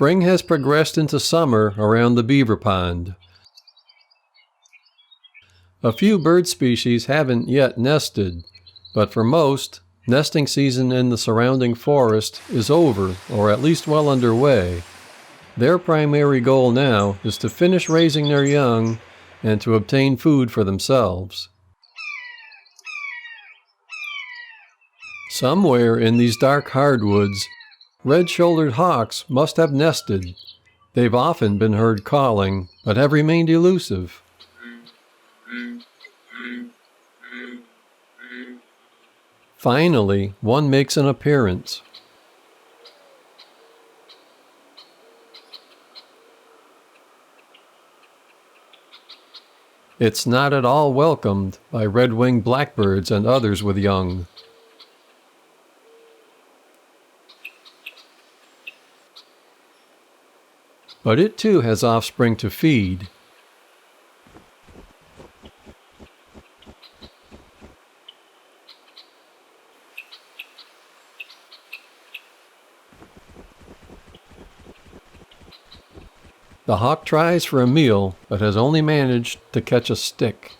Spring has progressed into summer around the beaver pond. A few bird species haven't yet nested, but for most, nesting season in the surrounding forest is over, or at least well underway. Their primary goal now is to finish raising their young and to obtain food for themselves. Somewhere in these dark hardwoods, red-shouldered hawks must have nested. They've often been heard calling, but have remained elusive. Finally, one makes an appearance. It's not at all welcomed by red-winged blackbirds and others with young. But it too has offspring to feed. The hawk tries for a meal, but has only managed to catch a stick.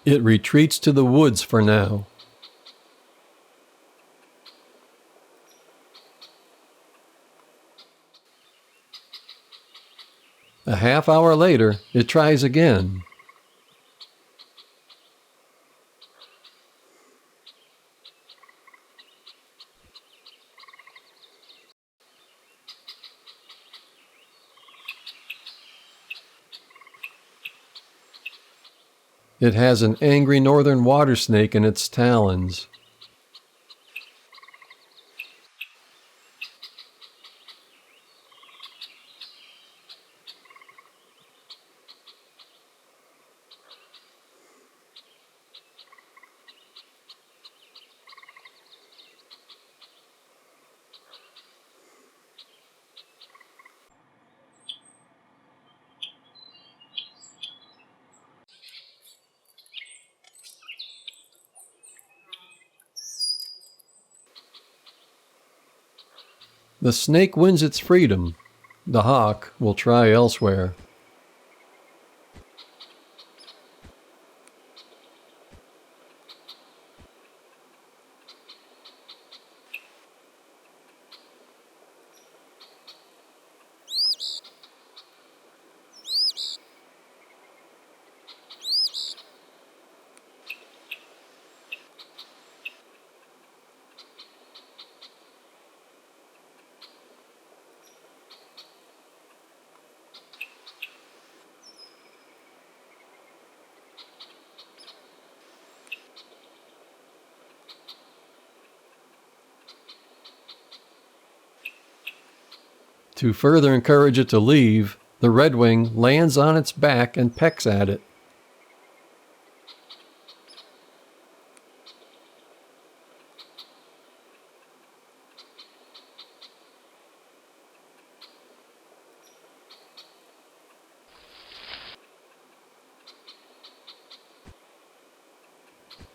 It retreats to the woods for now. A half hour later, it tries again. It has an angry northern water snake in its talons. The snake wins its freedom. The hawk will try elsewhere. To further encourage it to leave, the redwing lands on its back and pecks at it.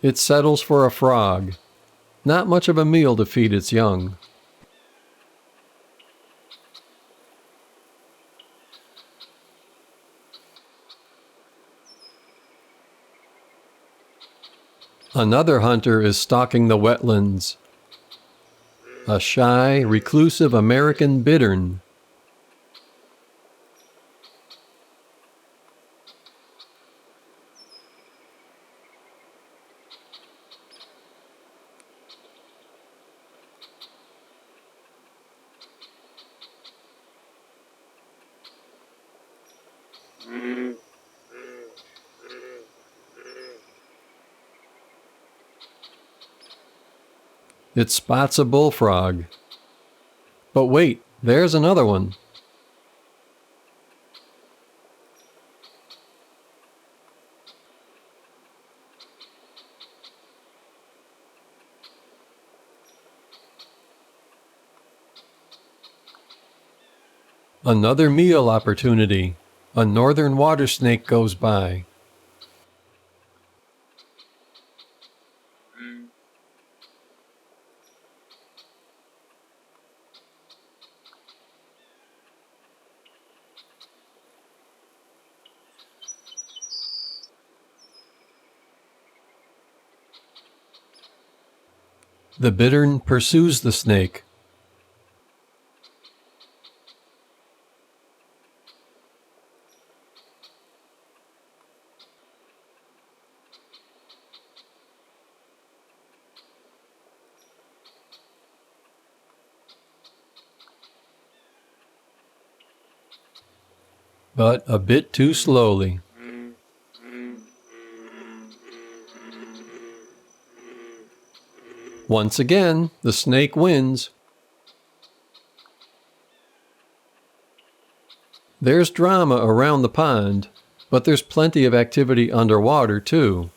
It settles for a frog. Not much of a meal to feed its young. Another hunter is stalking the wetlands. A shy, reclusive American bittern. It spots a bullfrog. But wait, there's another one. Another meal opportunity. A northern water snake goes by. The bittern pursues the snake. But a bit too slowly. Once again, the snake wins. There's drama around the pond, but there's plenty of activity underwater too.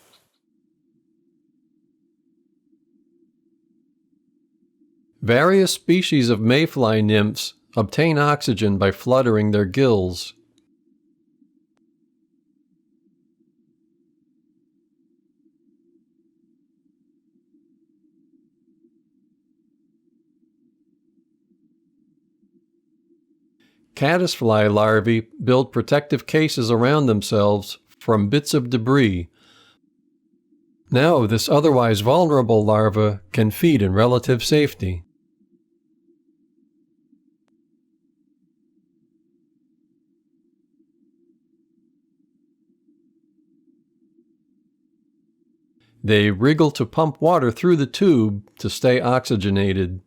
Various species of mayfly nymphs obtain oxygen by fluttering their gills. Caddisfly larvae build protective cases around themselves from bits of debris. Now this otherwise vulnerable larva can feed in relative safety. They wriggle to pump water through the tube to stay oxygenated.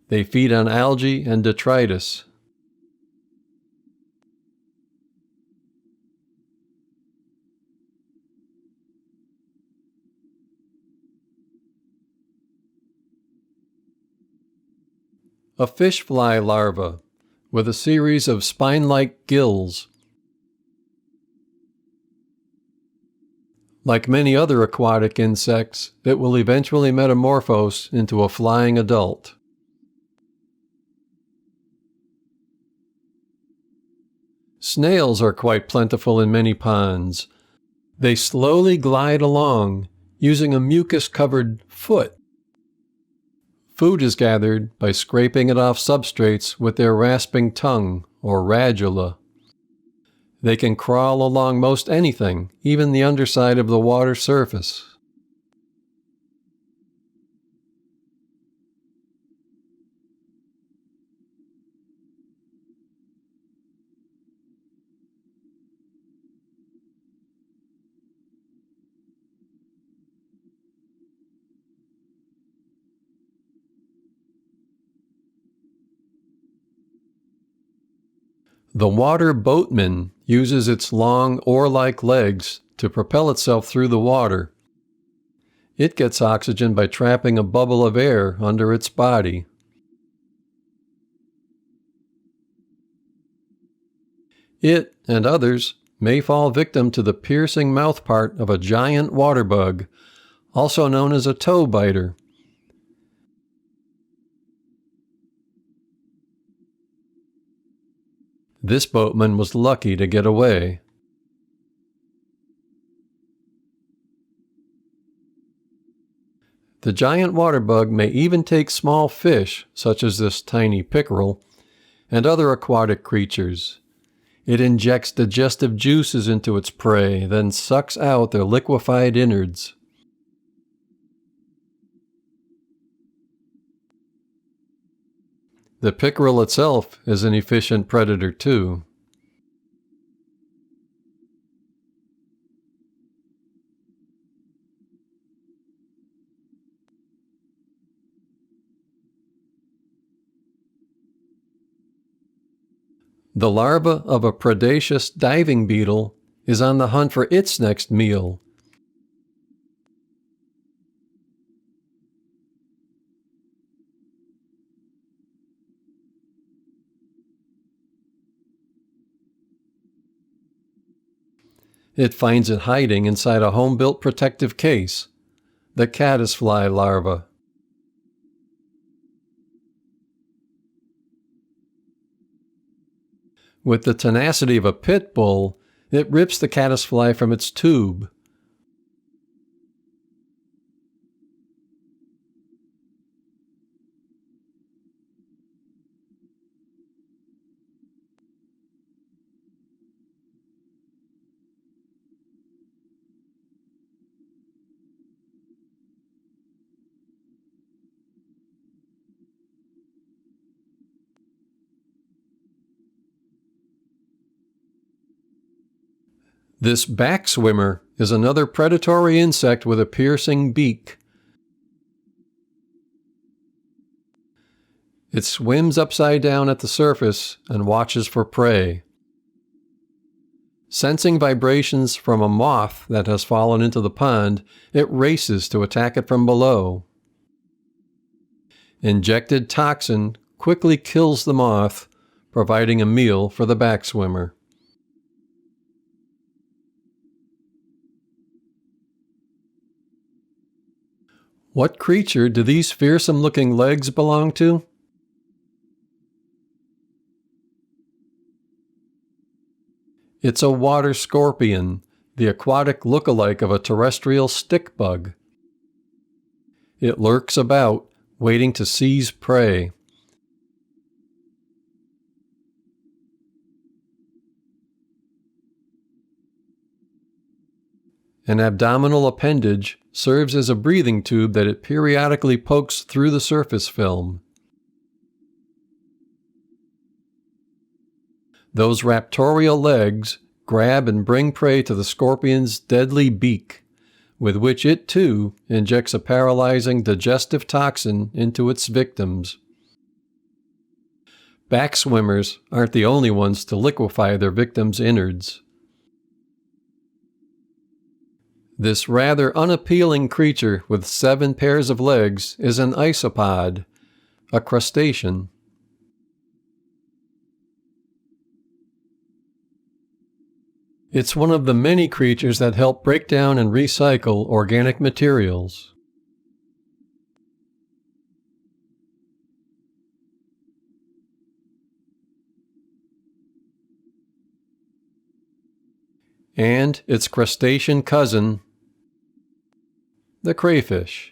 They feed on algae and detritus. A fish fly larva with a series of spine-like gills. Like many other aquatic insects, it will eventually metamorphose into a flying adult. Snails are quite plentiful in many ponds. They slowly glide along, using a mucus-covered foot. Food is gathered by scraping it off substrates with their rasping tongue, or radula. They can crawl along most anything, even the underside of the water surface. The water boatman uses its long oar-like legs to propel itself through the water. It gets oxygen by trapping a bubble of air under its body. It, and others, may fall victim to the piercing mouthpart of a giant water bug, also known as a toe biter. This boatman was lucky to get away. The giant water bug may even take small fish, such as this tiny pickerel, and other aquatic creatures. It injects digestive juices into its prey, then sucks out their liquefied innards. The pickerel itself is an efficient predator too. The larva of a predaceous diving beetle is on the hunt for its next meal. It finds it hiding inside a home-built protective case, the caddisfly larva. With the tenacity of a pit bull, it rips the caddisfly from its tube. This back swimmer is another predatory insect with a piercing beak. It swims upside down at the surface and watches for prey. Sensing vibrations from a moth that has fallen into the pond, it races to attack it from below. Injected toxin quickly kills the moth, providing a meal for the back swimmer. What creature do these fearsome-looking legs belong to? It's a water scorpion, the aquatic look-alike of a terrestrial stick bug. It lurks about, waiting to seize prey. An abdominal appendage serves as a breathing tube that it periodically pokes through the surface film. Those raptorial legs grab and bring prey to the scorpion's deadly beak, with which it too injects a paralyzing digestive toxin into its victims. Back swimmers aren't the only ones to liquefy their victims' innards. This rather unappealing creature with 7 pairs of legs is an isopod, a crustacean. It's one of the many creatures that help break down and recycle organic materials. And its crustacean cousin, the crayfish.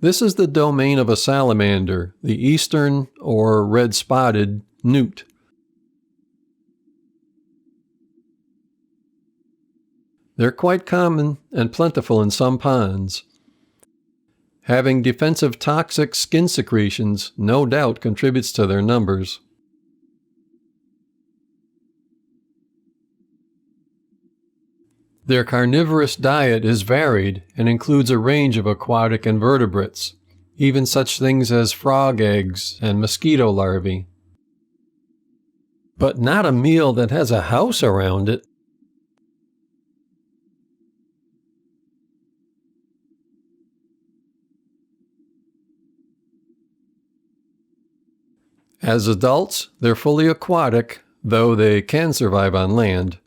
This is the domain of a salamander, the eastern or red-spotted newt. They're quite common and plentiful in some ponds. Having defensive toxic skin secretions no doubt contributes to their numbers. Their carnivorous diet is varied and includes a range of aquatic invertebrates, even such things as frog eggs and mosquito larvae. But not a meal that has a house around it. As adults, they're fully aquatic, though they can survive on land,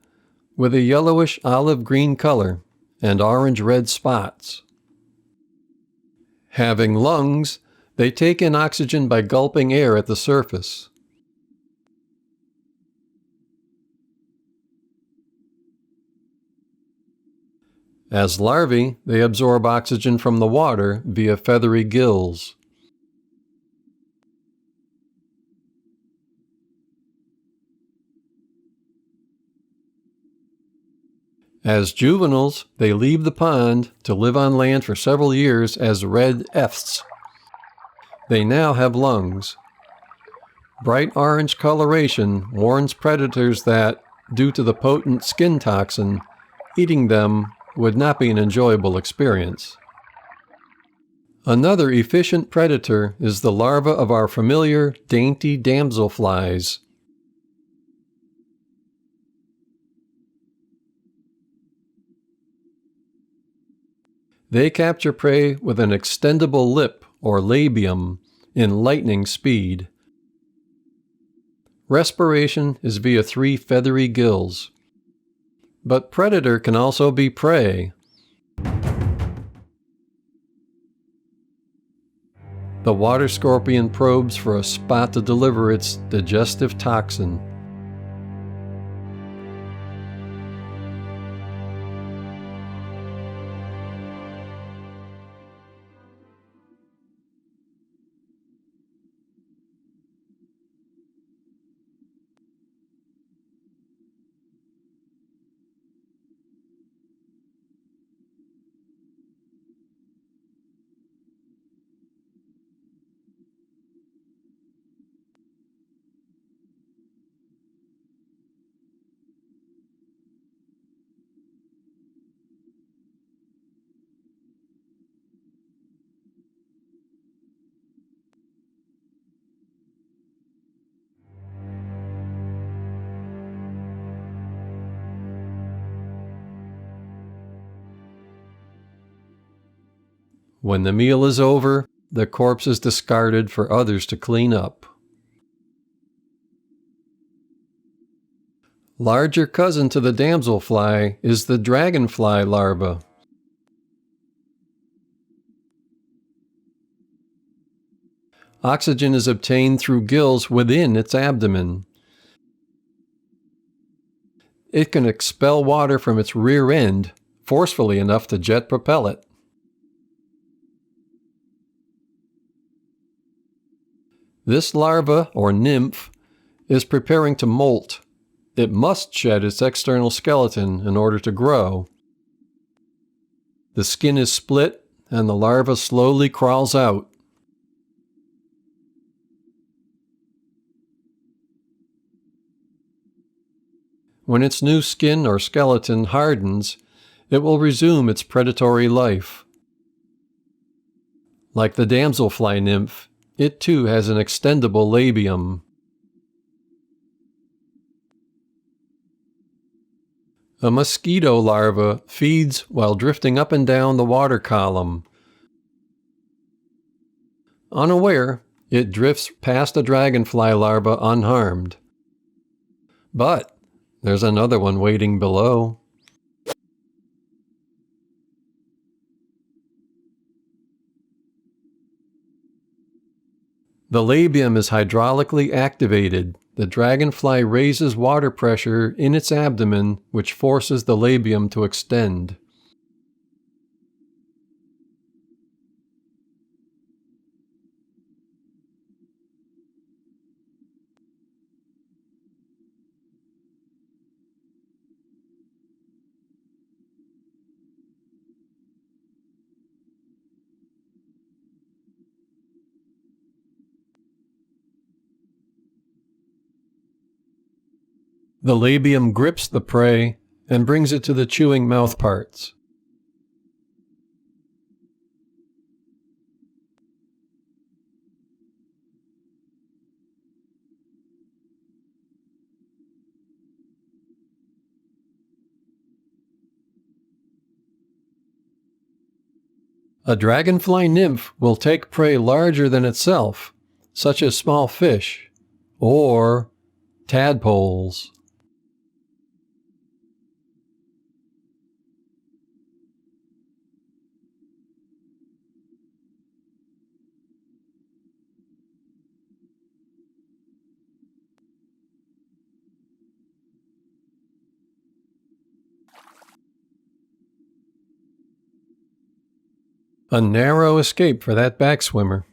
with a yellowish olive-green color and orange-red spots. Having lungs, they take in oxygen by gulping air at the surface. As larvae, they absorb oxygen from the water via feathery gills. As juveniles, they leave the pond to live on land for several years as red efts. They now have lungs. Bright orange coloration warns predators that, due to the potent skin toxin, eating them would not be an enjoyable experience. Another efficient predator is the larva of our familiar dainty damselflies. They capture prey with an extendable lip, or labium, in lightning speed. Respiration is via 3 feathery gills. But predator can also be prey. The water scorpion probes for a spot to deliver its digestive toxin. When the meal is over, the corpse is discarded for others to clean up. Larger cousin to the damselfly is the dragonfly larva. Oxygen is obtained through gills within its abdomen. It can expel water from its rear end forcefully enough to jet propel it. This larva, or nymph, is preparing to molt. It must shed its external skeleton in order to grow. The skin is split, and the larva slowly crawls out. When its new skin or skeleton hardens, it will resume its predatory life. Like the damselfly nymph, it too has an extendable labium. A mosquito larva feeds while drifting up and down the water column. Unaware, it drifts past a dragonfly larva unharmed. But there's another one waiting below. The labium is hydraulically activated. The dragonfly raises water pressure in its abdomen, which forces the labium to extend. The labium grips the prey and brings it to the chewing mouthparts. A dragonfly nymph will take prey larger than itself, such as small fish or tadpoles. A narrow escape for that backswimmer.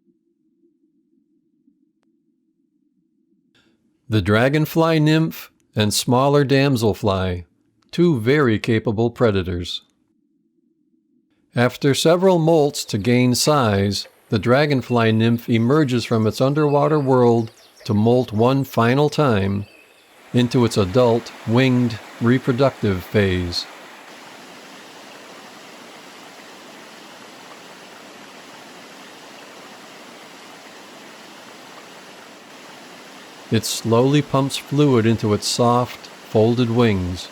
The dragonfly nymph and smaller damselfly, two very capable predators. After several molts to gain size, the dragonfly nymph emerges from its underwater world to molt one final time into its adult, winged, reproductive phase. It slowly pumps fluid into its soft, folded wings.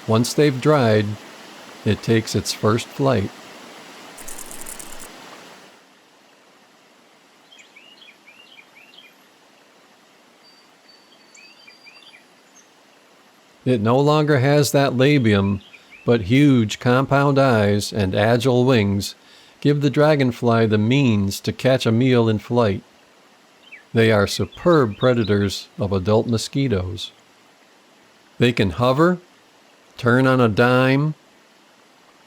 Once they've dried, it takes its first flight. It no longer has that labium, but huge compound eyes and agile wings give the dragonfly the means to catch a meal in flight. They are superb predators of adult mosquitoes. They can hover, turn on a dime,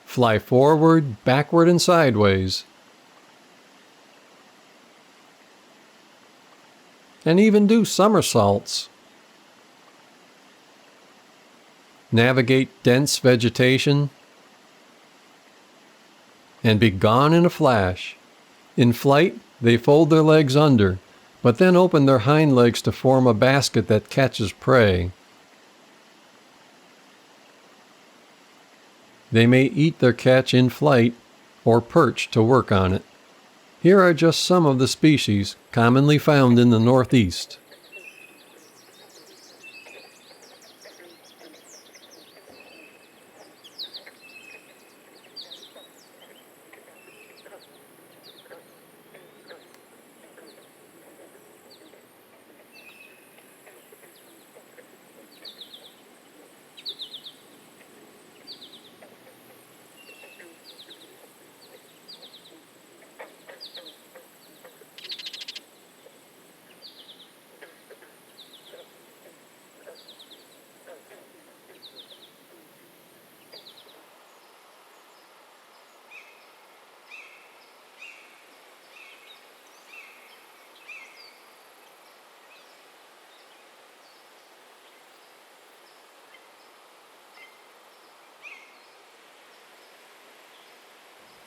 fly forward, backward, and sideways, and even do somersaults. Navigate dense vegetation, and be gone in a flash. In flight, they fold their legs under, but then open their hind legs to form a basket that catches prey. They may eat their catch in flight or perch to work on it. Here are just some of the species commonly found in the Northeast.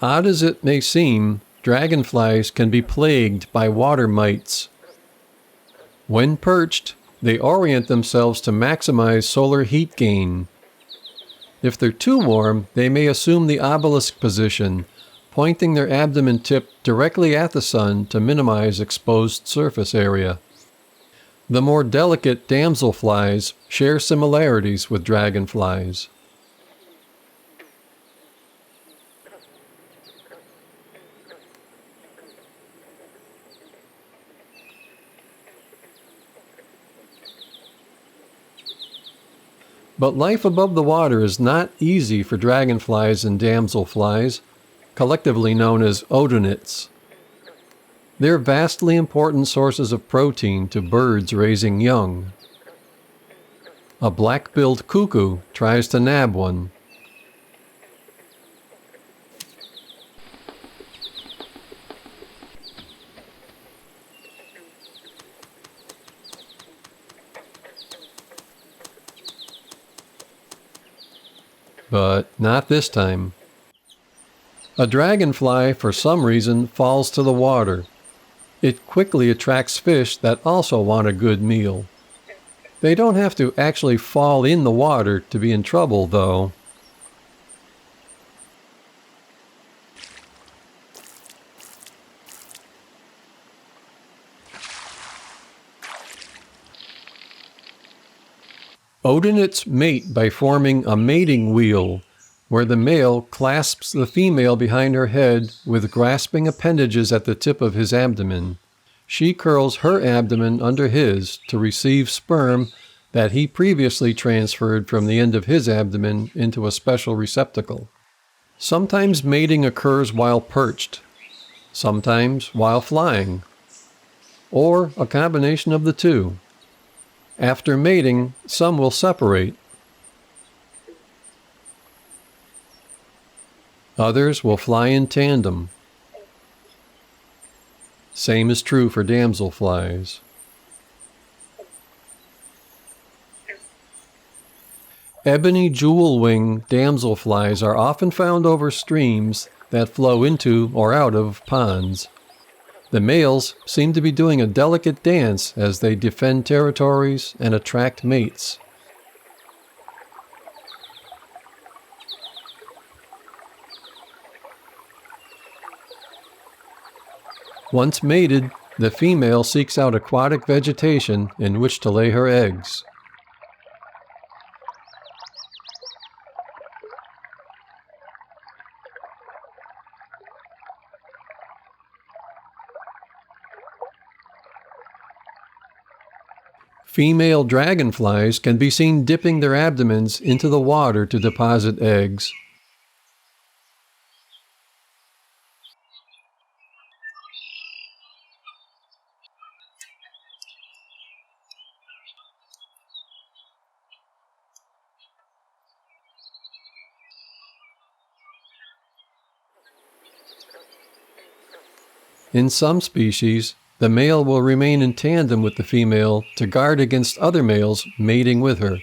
Odd as it may seem, dragonflies can be plagued by water mites. When perched, they orient themselves to maximize solar heat gain. If they're too warm, they may assume the obelisk position, pointing their abdomen tip directly at the sun to minimize exposed surface area. The more delicate damselflies share similarities with dragonflies. But life above the water is not easy for dragonflies and damselflies, collectively known as odonats. They're vastly important sources of protein to birds raising young. A black-billed cuckoo tries to nab one. But not this time. A dragonfly, for some reason, falls to the water. It quickly attracts fish that also want a good meal. They don't have to actually fall in the water to be in trouble, though. Odonats mate by forming a mating wheel, where the male clasps the female behind her head with grasping appendages at the tip of his abdomen. She curls her abdomen under his to receive sperm that he previously transferred from the end of his abdomen into a special receptacle. Sometimes mating occurs while perched, sometimes while flying, or a combination of the two. After mating, some will separate. Others will fly in tandem. Same is true for damselflies. Ebony jewel-wing damselflies are often found over streams that flow into or out of ponds. The males seem to be doing a delicate dance as they defend territories and attract mates. Once mated, the female seeks out aquatic vegetation in which to lay her eggs. Female dragonflies can be seen dipping their abdomens into the water to deposit eggs. In some species, the male will remain in tandem with the female to guard against other males mating with her.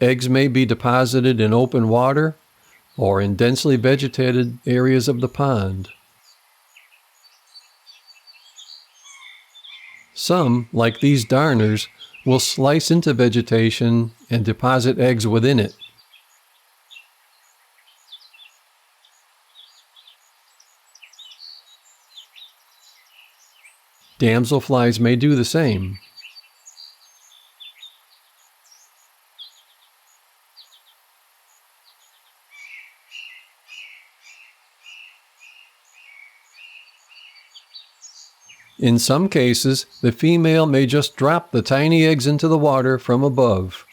Eggs may be deposited in open water or in densely vegetated areas of the pond. Some, like these darners, will slice into vegetation and deposit eggs within it. Damselflies may do the same. In some cases, the female may just drop the tiny eggs into the water from above.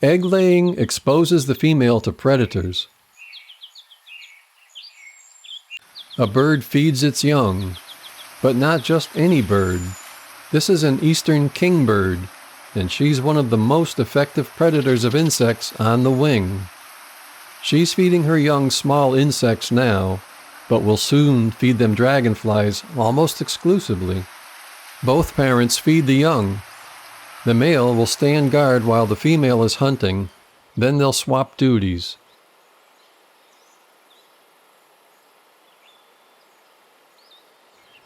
Egg laying exposes the female to predators. A bird feeds its young, but not just any bird. This is an eastern kingbird, and she's one of the most effective predators of insects on the wing. She's feeding her young small insects now, but will soon feed them dragonflies almost exclusively. Both parents feed the young. The male will stand guard while the female is hunting, then they'll swap duties.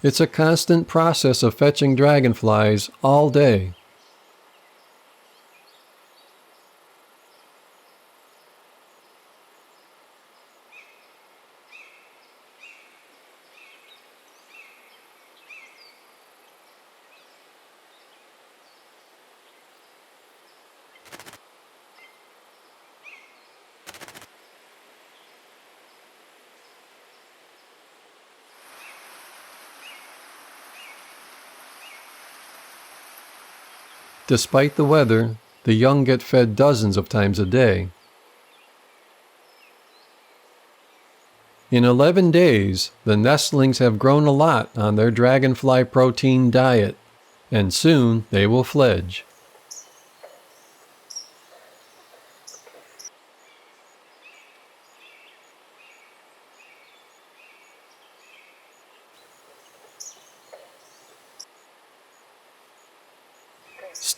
It's a constant process of fetching dragonflies all day. Despite the weather, the young get fed dozens of times a day. In 11 days, the nestlings have grown a lot on their dragonfly protein diet, and soon they will fledge.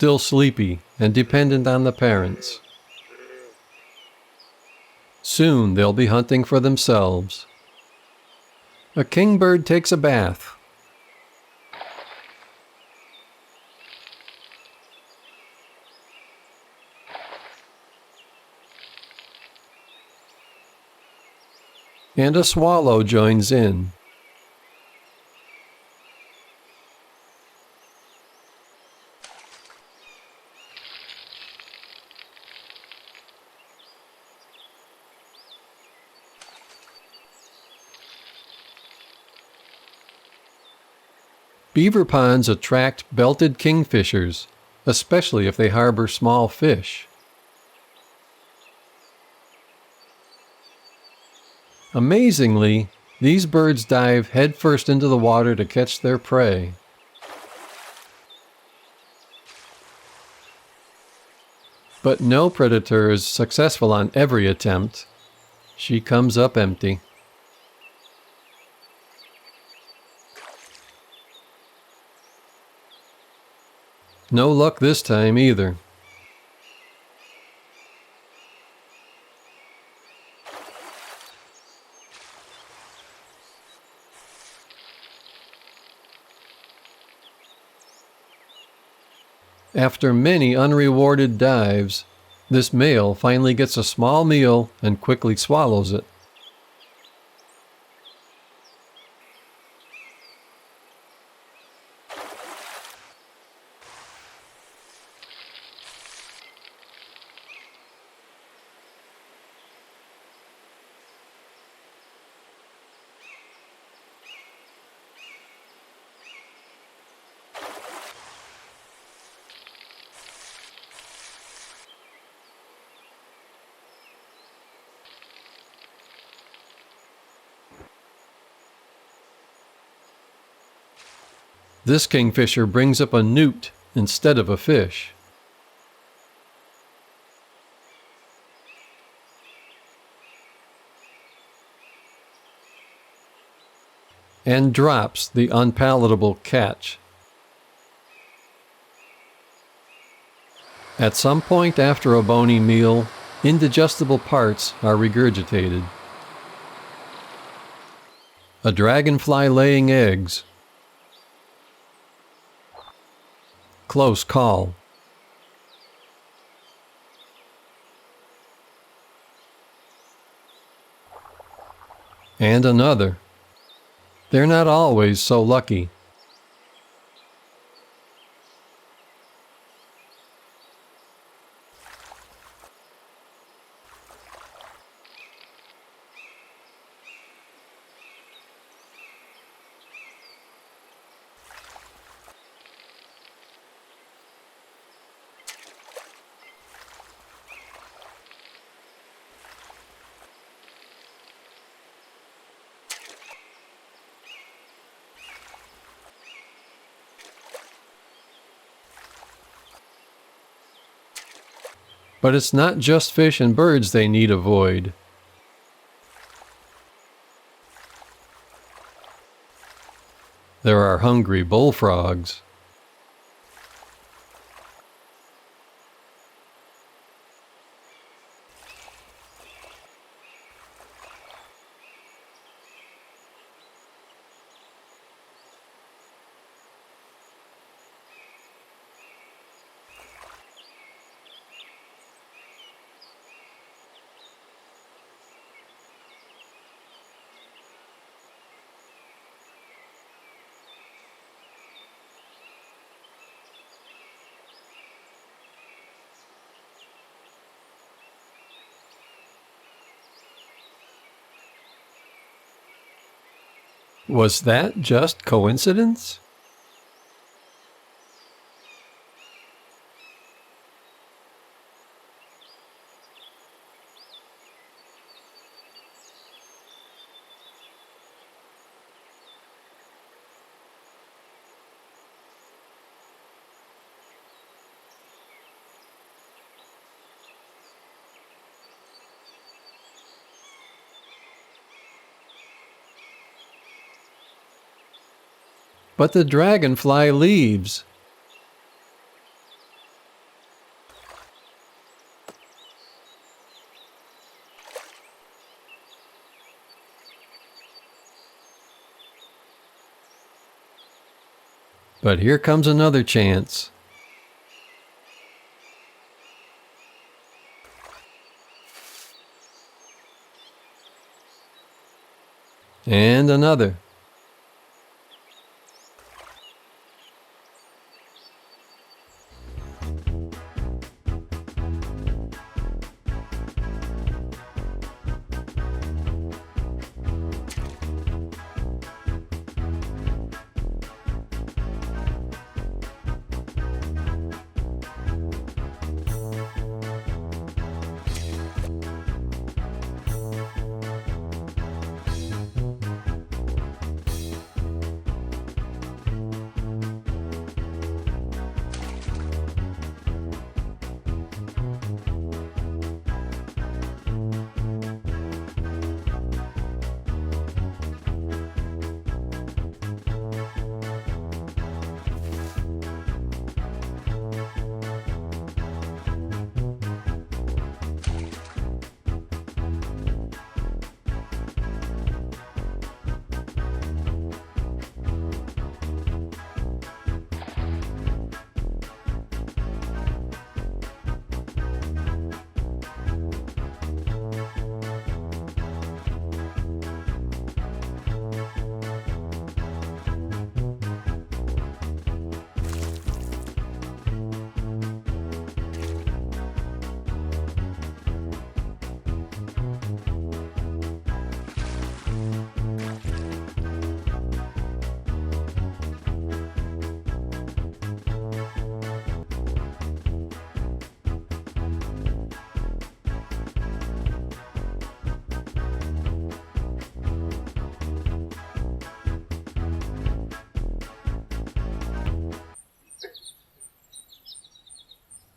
still sleepy and dependent on the parents. Soon they'll be hunting for themselves. A kingbird takes a bath. And a swallow joins in. Beaver ponds attract belted kingfishers, especially if they harbor small fish. Amazingly, these birds dive headfirst into the water to catch their prey. But no predator is successful on every attempt. She comes up empty. No luck this time either. After many unrewarded dives, this male finally gets a small meal and quickly swallows it. This kingfisher brings up a newt instead of a fish. And drops the unpalatable catch. At some point after a bony meal, indigestible parts are regurgitated. A dragonfly laying eggs. Close call. And another. They're not always so lucky. But it's not just fish and birds they need avoid. There are hungry bullfrogs. Was that just coincidence? But the dragonfly leaves. But here comes another chance. And another.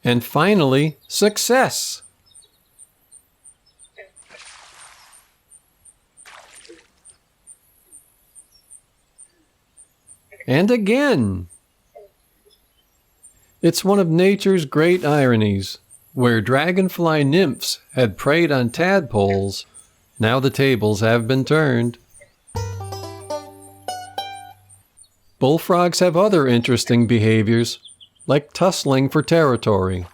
And finally, success! And again! It's one of nature's great ironies. Where dragonfly nymphs had preyed on tadpoles, now the tables have been turned. Bullfrogs have other interesting behaviors, like tussling for territory.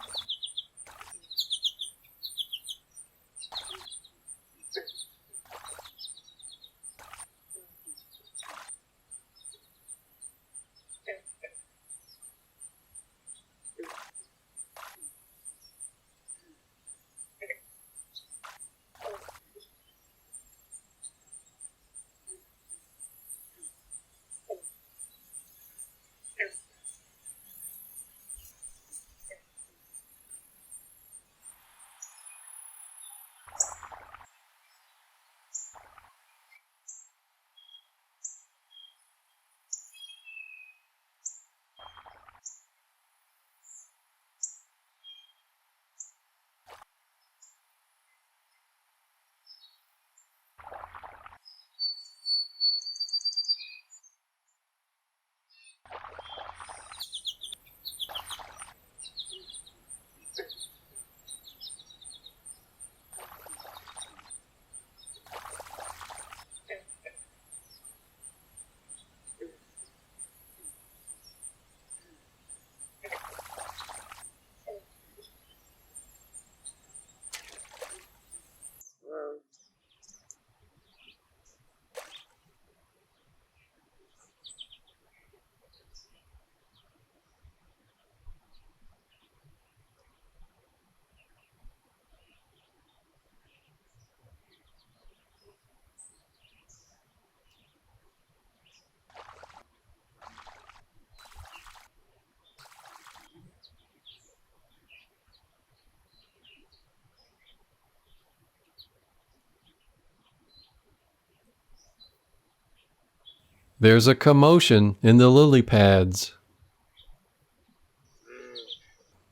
There's a commotion in the lily pads.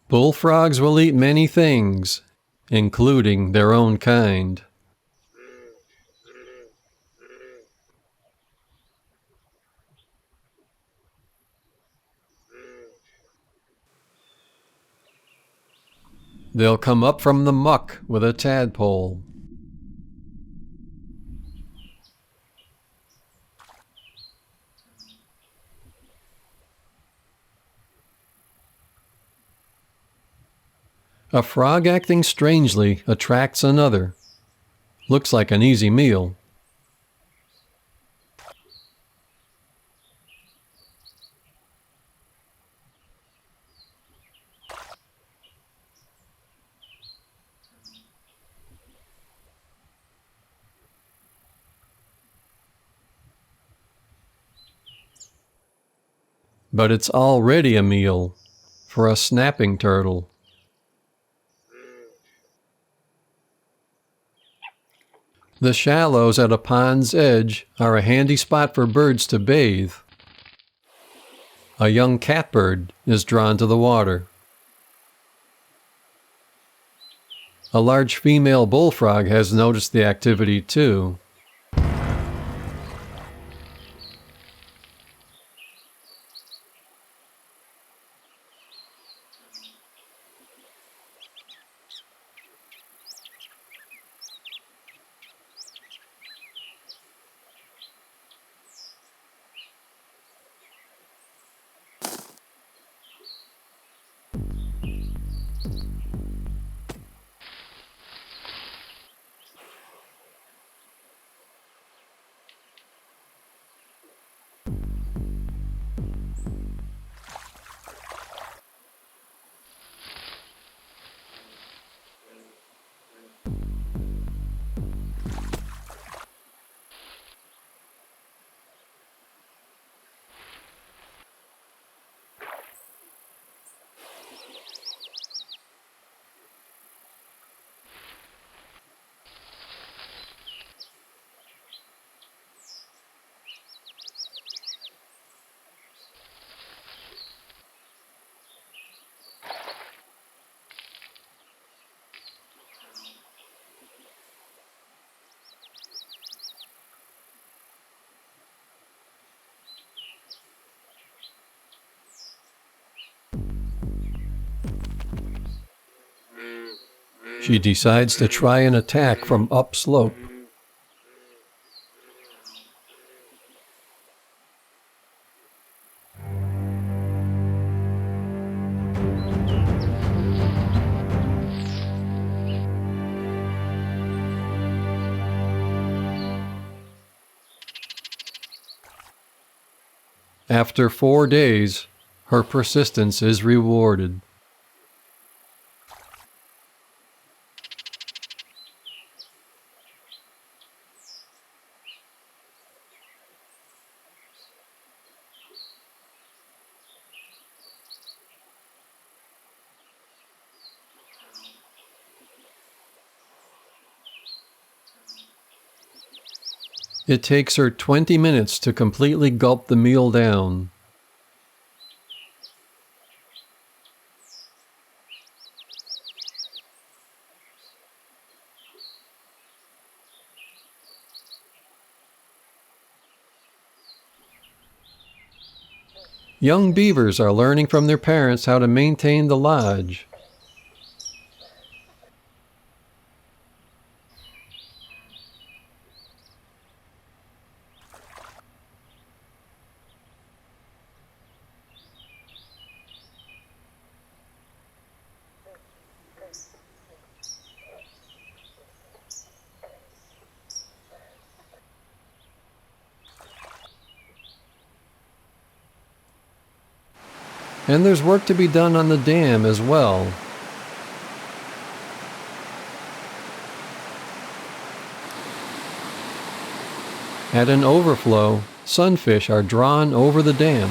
Bullfrogs will eat many things, including their own kind. They'll come up from the muck with a tadpole. A frog acting strangely attracts another. Looks like an easy meal. But it's already a meal for a snapping turtle. The shallows at a pond's edge are a handy spot for birds to bathe. A young catbird is drawn to the water. A large female bullfrog has noticed the activity too. She decides to try an attack from upslope. After 4 days, her persistence is rewarded. It takes her 20 minutes to completely gulp the meal down. Young beavers are learning from their parents how to maintain the lodge. And there's work to be done on the dam as well. At an overflow, sunfish are drawn over the dam.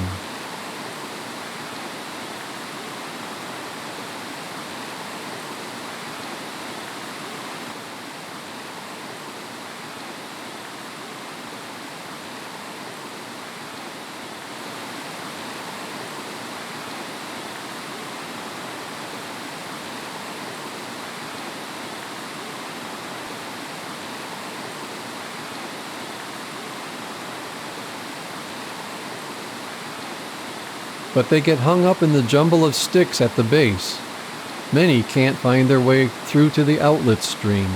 But they get hung up in the jumble of sticks at the base. Many can't find their way through to the outlet stream.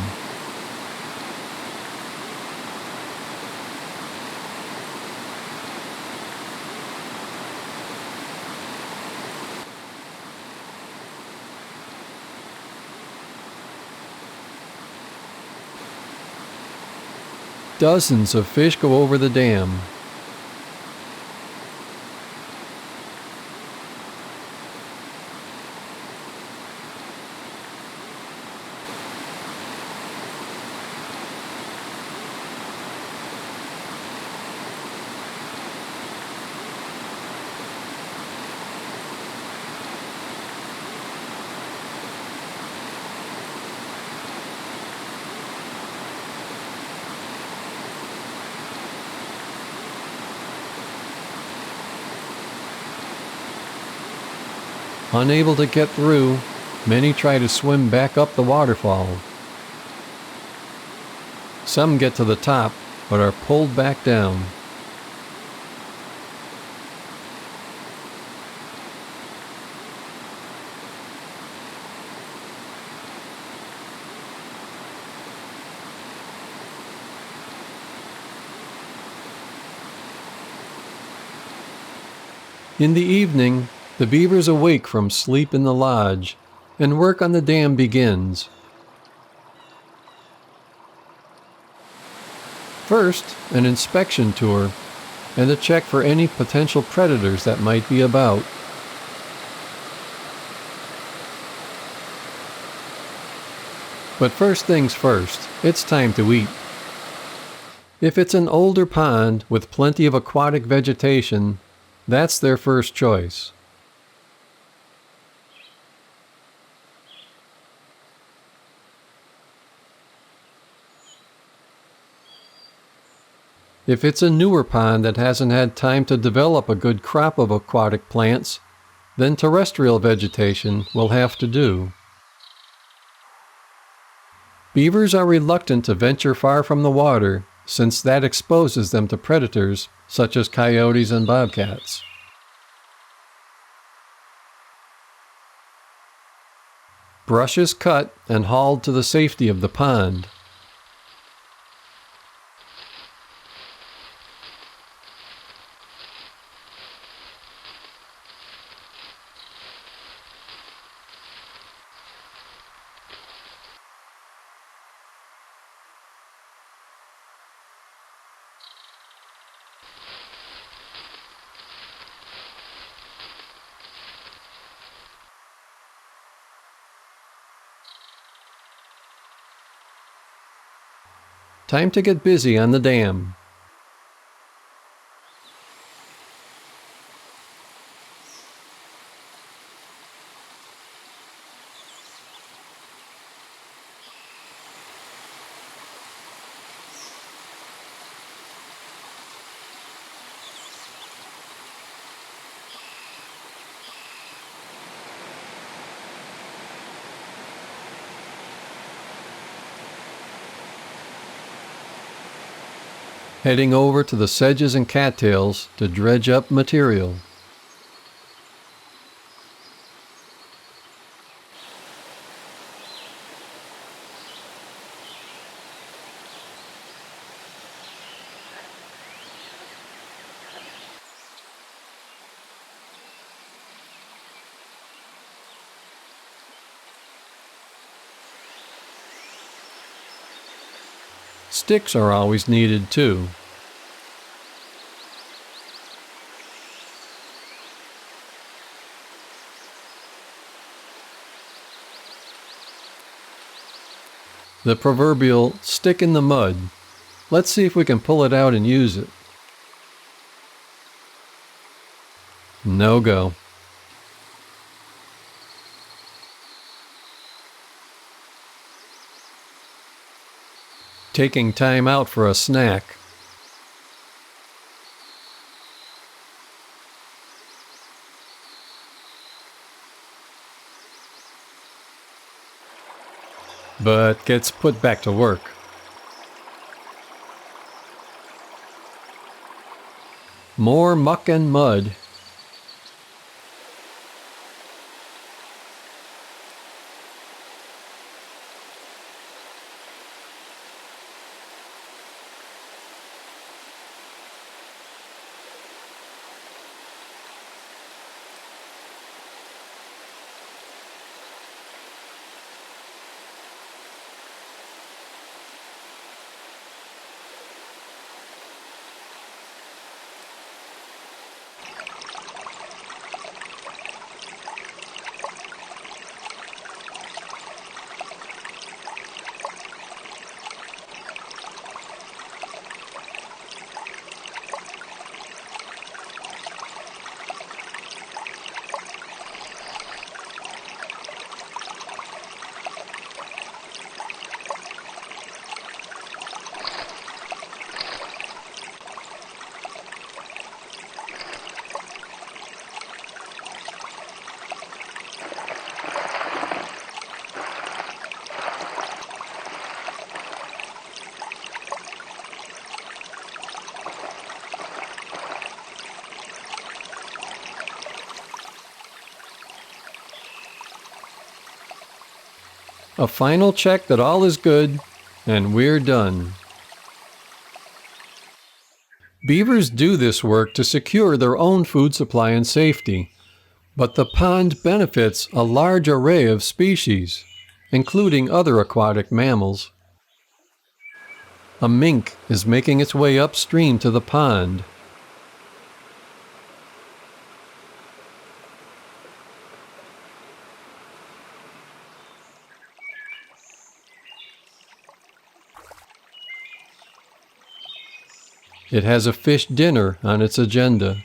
Dozens of fish go over the dam. Unable to get through, many try to swim back up the waterfall. Some get to the top, but are pulled back down. In the evening, the beavers awake from sleep in the lodge, and work on the dam begins. First, an inspection tour, and a check for any potential predators that might be about. But first things first, it's time to eat. If it's an older pond with plenty of aquatic vegetation, that's their first choice. If it's a newer pond that hasn't had time to develop a good crop of aquatic plants, then terrestrial vegetation will have to do. Beavers are reluctant to venture far from the water since that exposes them to predators such as coyotes and bobcats. Brush is cut and hauled to the safety of the pond. Time to get busy on the dam. Heading over to the sedges and cattails to dredge up material. Sticks are always needed too. The proverbial stick in the mud. Let's see if we can pull it out and use it. No go. Taking time out for a snack. But gets put back to work. More muck and mud. A final check that all is good, and we're done. Beavers do this work to secure their own food supply and safety, but the pond benefits a large array of species, including other aquatic mammals. A mink is making its way upstream to the pond. It has a fish dinner on its agenda.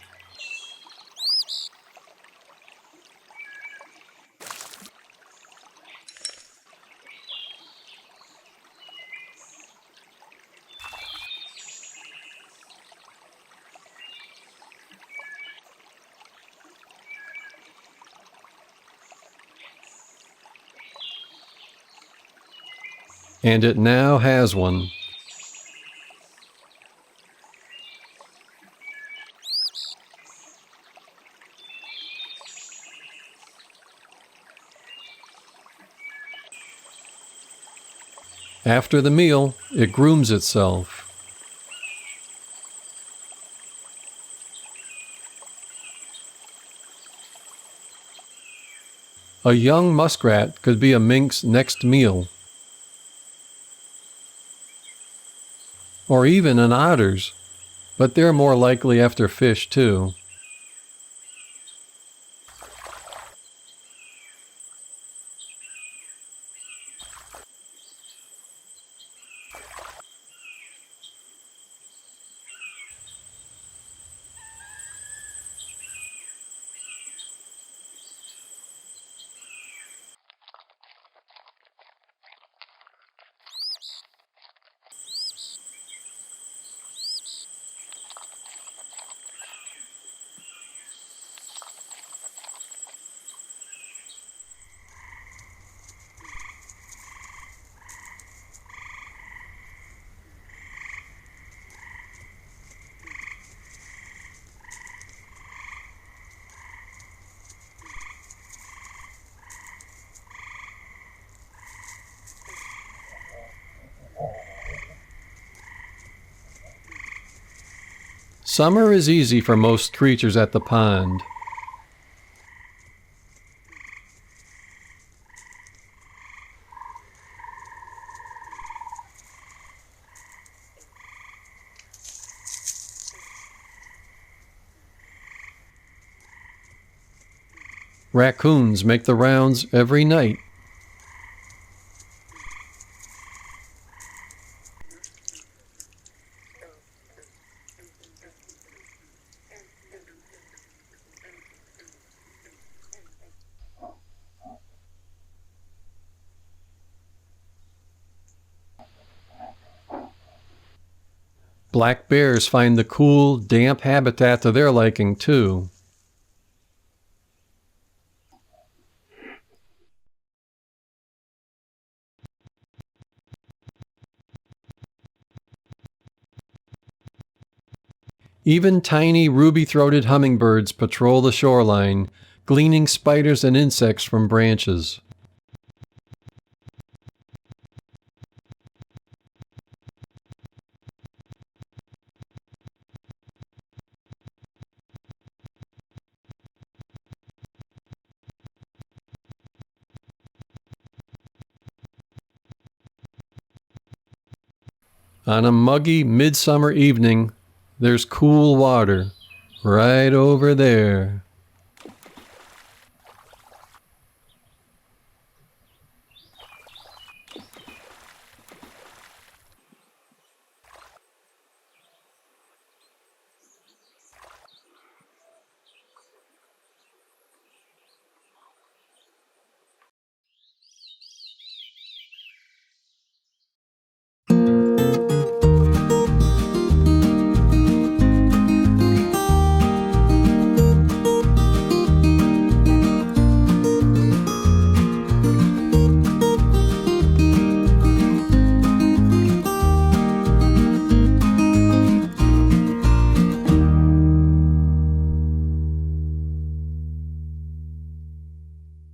And it now has one. After the meal, it grooms itself. A young muskrat could be a mink's next meal, or even an otter's, but they're more likely after fish too. Summer is easy for most creatures at the pond. Raccoons make the rounds every night. Black bears find the cool, damp habitat to their liking too. Even tiny ruby-throated hummingbirds patrol the shoreline, gleaning spiders and insects from branches. On a muggy midsummer evening, there's cool water right over there.